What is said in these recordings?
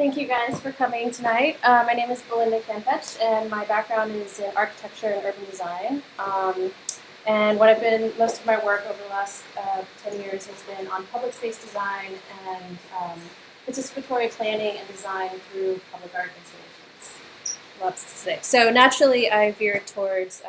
Thank you guys for coming tonight. My name is Belinda Kanpetch, and my background is in architecture and urban design. And most of my work over the last 10 years has been on public space design and participatory planning and design through public art installations. Lots to say. So naturally, I veered towards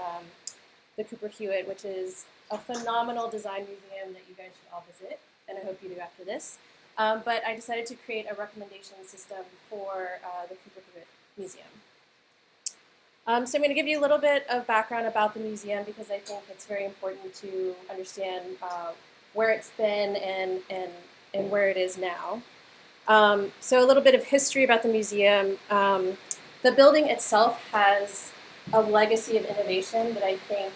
the Cooper Hewitt, which is a phenomenal design museum that you guys should all visit, and I hope you do after this. But I decided to create a recommendation system for the Cooper Hewitt Museum. So I'm going to give you a little bit of background about the museum because I think it's very important to understand where it's been and where it is now. So a little bit of history about the museum. The building itself has a legacy of innovation that I think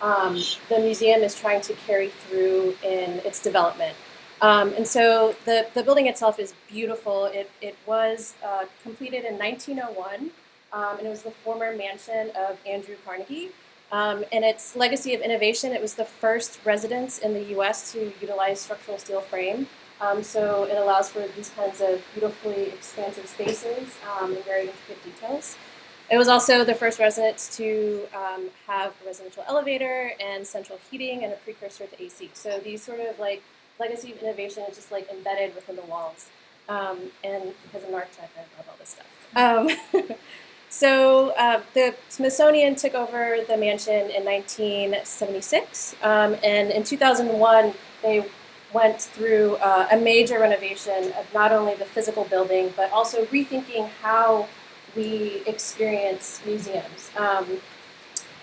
the museum is trying to carry through in its development. And so the building itself is beautiful. It was completed in 1901, and it was the former mansion of Andrew Carnegie. And its legacy of innovation, it was the first residence in the US to utilize structural steel frame. So it allows for these kinds of beautifully expansive spaces and very intricate details. It was also the first residence to have a residential elevator and central heating and a precursor to AC. So these sort of like legacy of innovation is just like embedded within the walls. And because I'm an architect, I love all this stuff. So the Smithsonian took over the mansion in 1976. And in 2001, they went through a major renovation of not only the physical building, but also rethinking how we experience museums.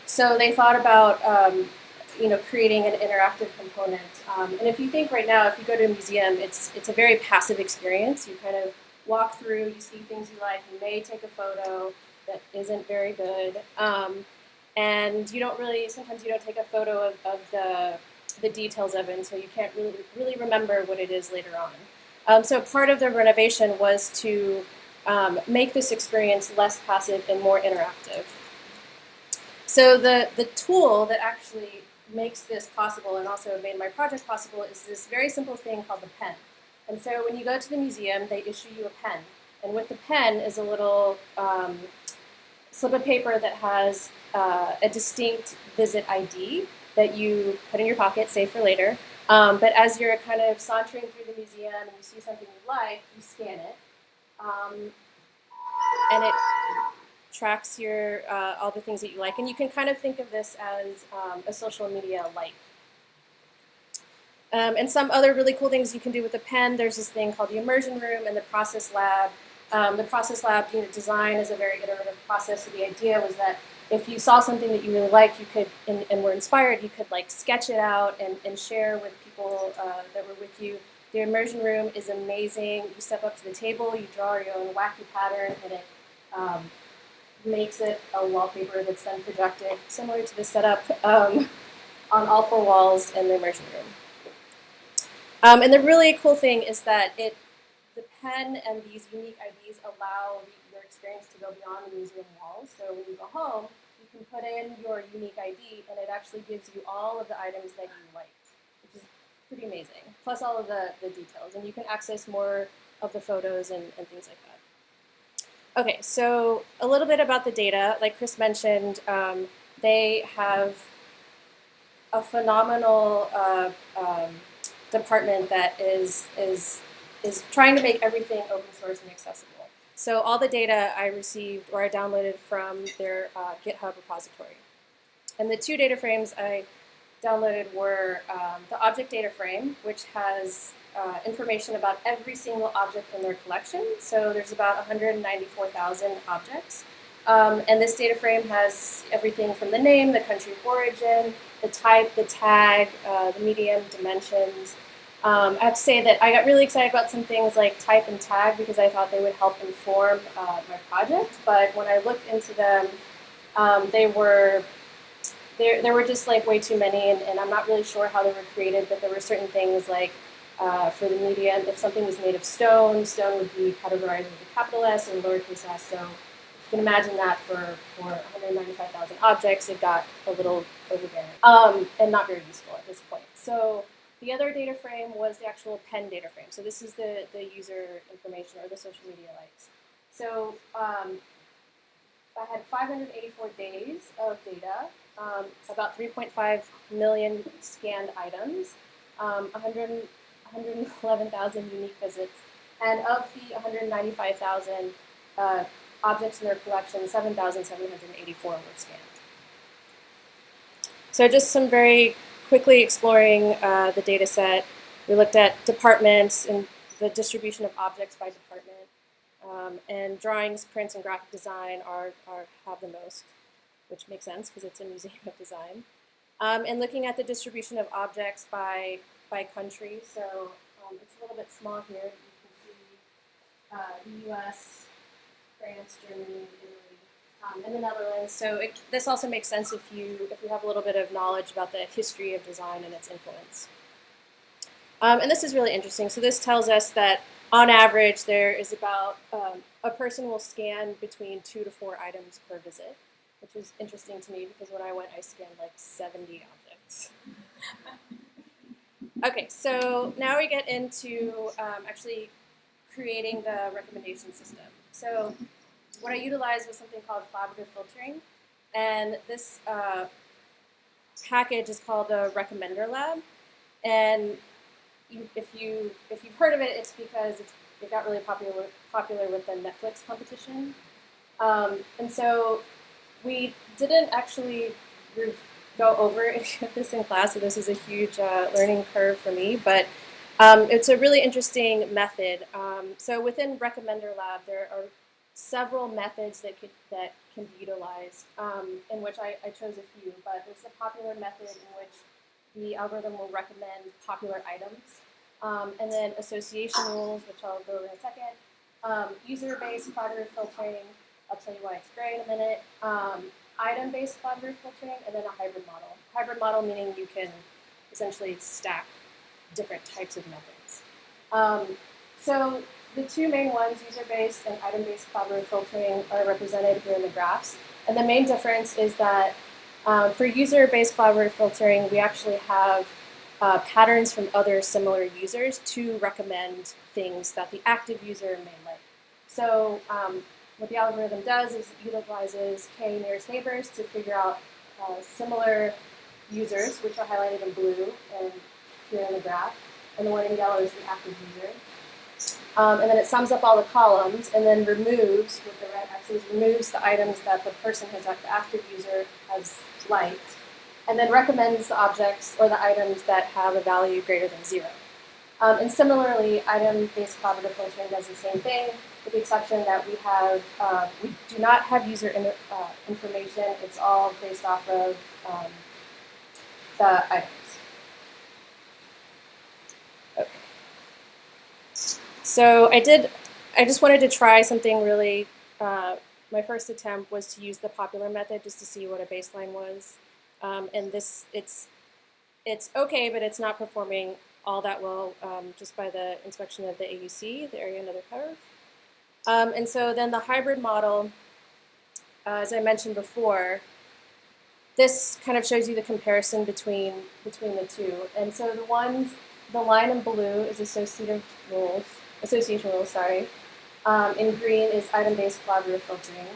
So they thought about creating an interactive component. And if you think right now, if you go to a museum, it's a very passive experience. You kind of walk through, you see things you like, you may take a photo that isn't very good. And sometimes you don't take a photo of the details of it, and so you can't really remember what it is later on. So part of the renovation was to make this experience less passive and more interactive. So the tool that actually makes this possible and also made my project possible is this very simple thing called the pen. And so when you go to the museum, they issue you a pen. And with the pen is a little slip of paper that has a distinct visit ID that you put in your pocket, save for later. But as you're kind of sauntering through the museum and you see something you like, you scan it. And it tracks your all the things that you like. And you can kind of think of this as a social media like. And some other really cool things you can do with the pen, there's this thing called the immersion room and the process lab. The process lab, design is a very iterative process. So the idea was that if you saw something that you really liked, you could, and were inspired, you could like sketch it out and share with people that were with you. The immersion room is amazing. You step up to the table, you draw your own wacky pattern, and it makes it a wallpaper that's then projected, similar to the setup on all four walls in the immersion room. And the really cool thing is that the pen and these unique IDs allow your experience to go beyond the museum walls. So when you go home, you can put in your unique ID, and it actually gives you all of the items that you liked, which is pretty amazing, plus all of the details. And you can access more of the photos and things like that. Okay, so a little bit about the data. Like Chris mentioned, they have a phenomenal department that is trying to make everything open source and accessible. So all the data I received or I downloaded from their GitHub repository. And the two data frames I downloaded were the object data frame, which has information about every single object in their collection. So there's about 194,000 objects. And this data frame has everything from the name, the country of origin, the type, the tag, the medium, dimensions. I have to say that I got really excited about some things like type and tag because I thought they would help inform my project. But when I looked into them, there were just like way too many, and I'm not really sure how they were created, but there were certain things like for the medium, if something was made of stone, stone would be categorized with a capital S and lowercase s. So you can imagine that for 195,000 objects, it got a little overbearing and not very useful at this point. So The other data frame was the actual pen data frame. So this is the user information or the social media likes. So I had 584 days of data, about 3.5 million scanned items, 111,000 unique visits, and of the 195,000 objects in their collection, 7,784 were scanned. So just some very quickly exploring the data set. We looked at departments and the distribution of objects by department. And drawings, prints, and graphic design have the most, which makes sense because it's a museum of design. And looking at the distribution of objects by country. So it's a little bit small here. You can see the US, France, Germany, Italy, and the Netherlands. So this also makes sense if you have a little bit of knowledge about the history of design and its influence. And this is really interesting. So this tells us that on average, there is about a person will scan between 2 to 4 items per visit, which is interesting to me because when I went, I scanned like 70 objects. Okay, so now we get into actually creating the recommendation system. So what I utilized was something called collaborative filtering, and this package is called the Recommender Lab, and if you've heard of it, it's because it got really popular with the Netflix competition. And so we didn't actually go over this in class, so this is a huge learning curve for me, but it's a really interesting method. So within Recommender Lab, there are several methods that can be utilized, in which I chose a few, but there's a popular method in which the algorithm will recommend popular items, and then association rules, which I'll go over in a second, user-based collaborative filtering, I'll tell you why it's great in a minute, item-based collaborative filtering, and then a hybrid model. Hybrid model meaning you can essentially stack different types of methods. So the two main ones, user-based and item-based collaborative filtering, are represented here in the graphs. And the main difference is that for user-based collaborative filtering, we actually have patterns from other similar users to recommend things that the active user may like. So what the algorithm does is it utilizes k nearest neighbors to figure out similar users, which are highlighted in blue and here in the graph, and the one in yellow is the active user. And then it sums up all the columns and then removes, with the red axis, removes the items that the person has, the active user has liked, and then recommends the objects or the items that have a value greater than 0. And similarly, item-based collaborative filtering does the same thing, with the exception that we do not have user information. It's all based off of the items. Okay. So I just wanted to try something really, my first attempt was to use the popular method just to see what a baseline was. And it's okay, but it's not performing all that well just by the inspection of the AUC, the area under the curve. And so then the hybrid model, as I mentioned before, this kind of shows you the comparison between the two. And so the line in blue is association rules, in green is item-based collaborative filtering.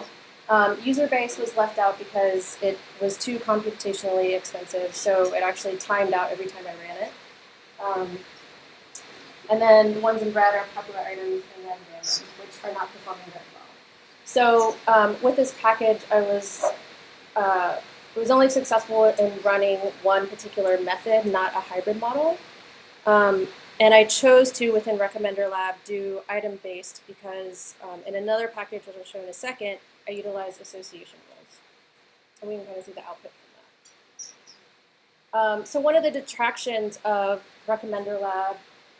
User-based was left out because it was too computationally expensive, so it actually timed out every time I ran it. And then the ones in red are popular items and then random, which are not performing very well. So with this package, I was only successful in running one particular method, not a hybrid model. And I chose to, within Recommender Lab, do item-based because in another package, which I'll show in a second, I utilized association rules. And we can kind of see the output from that. So one of the detractions of Recommender Lab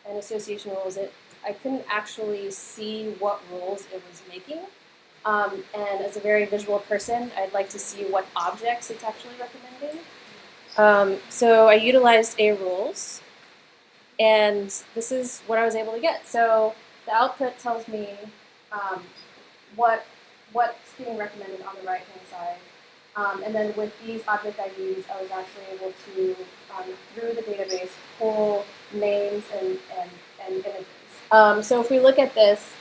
and association rules, I couldn't actually see what rules it was making. And as a very visual person, I'd like to see what objects it's actually recommending. So I utilized A rules. And this is what I was able to get. So the output tells me what's being recommended on the right-hand side. And then with these object IDs, I was actually able to, through the database, pull names and images. So if we look at this,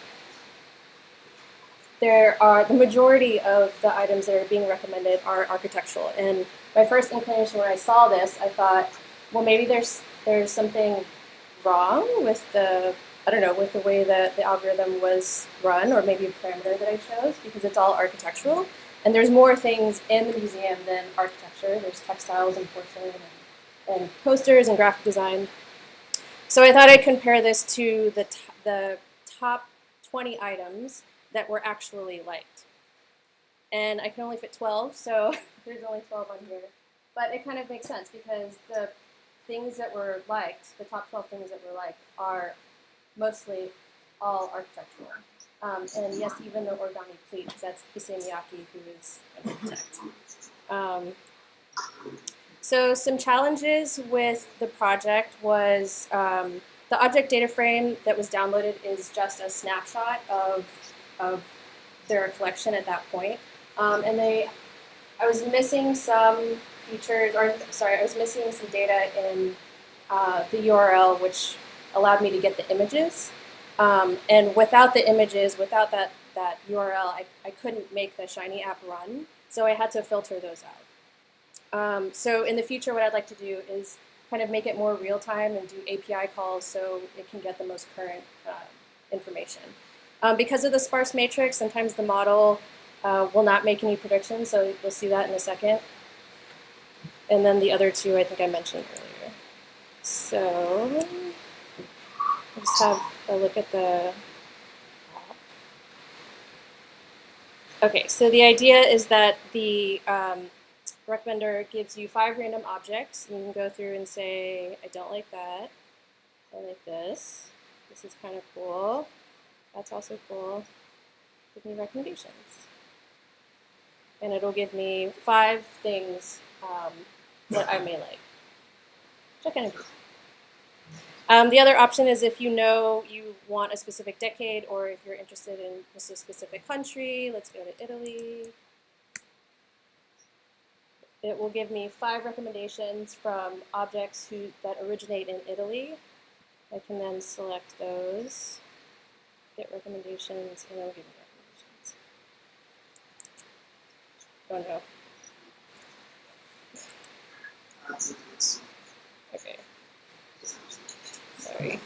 there are the majority of the items that are being recommended are architectural. And my first inclination when I saw this, I thought, well, maybe there's something wrong with the, I don't know, with the way that the algorithm was run, or maybe a parameter that I chose, because it's all architectural. And there's more things in the museum than architecture. There's textiles and porcelain and posters and graphic design. So I thought I'd compare this to the top 20 items that were actually liked. And I can only fit 12, so there's only 12 on here. But it kind of makes sense because the things that were liked, the top 12 things that were liked, are mostly all architectural. And yes, even the origami pleat, because that's Issei Miyake, who is an architect. So some challenges with the project was the object data frame that was downloaded is just a snapshot of their collection at that point. And I was missing some features, or sorry, I was missing some data in the URL, which allowed me to get the images. And without the images, without that URL, I couldn't make the Shiny app run. So I had to filter those out. So in the future, what I'd like to do is kind of make it more real time and do API calls so it can get the most current information. Because of the sparse matrix, sometimes the model will not make any predictions, so you'll see that in a second. And then the other two I think I mentioned earlier. So I'll just have a look at the. Okay, so the idea is that the recommender gives you 5 random objects, and you can go through and say, I don't like that, I like this, this is kind of cool, that's also cool, give me recommendations. And it'll give me 5 things that I may like, which I kind of do. The other option is if you know you want a specific decade, or if you're interested in just a specific country. Let's go to Italy. It will give me 5 recommendations from objects that originate in Italy. I can then select those, get recommendations, and it'll give me recommendations. Oh no. Okay. Sorry.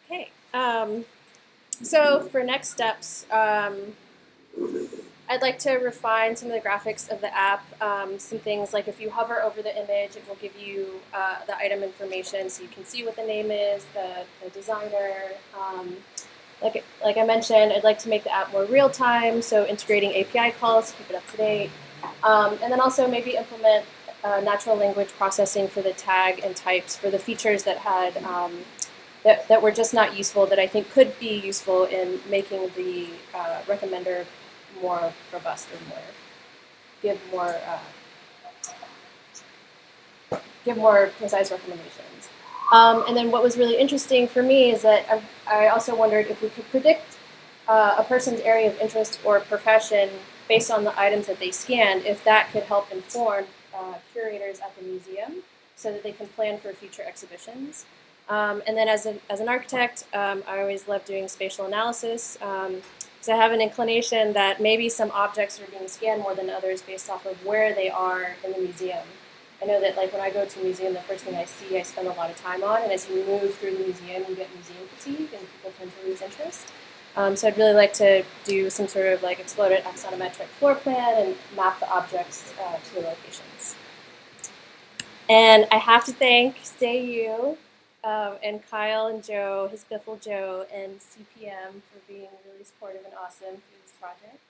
Okay. So for next steps, I'd like to refine some of the graphics of the app. Some things like if you hover over the image, it will give you the item information, so you can see what the name is, the designer. Like I mentioned, I'd like to make the app more real time, so integrating API calls to keep it up to date, and then also maybe implement natural language processing for the tag and types for the features that had that were just not useful, that I think could be useful in making the recommender more robust or give more precise recommendations. And then what was really interesting for me is that I also wondered if we could predict a person's area of interest or profession based on the items that they scanned, if that could help inform curators at the museum so that they can plan for future exhibitions. And then as an architect, I always love doing spatial analysis. So I have an inclination that maybe some objects are being scanned more than others based off of where they are in the museum. I know that like when I go to a museum, the first thing I see, I spend a lot of time on, and as you move through the museum, you get museum fatigue, and people tend to lose interest. So I'd really like to do some sort of like exploded axonometric floor plan and map the objects to the locations. And I have to thank Zayu and Kyle and Joe, his Biffle Joe, and CPM for being really supportive and awesome through this project.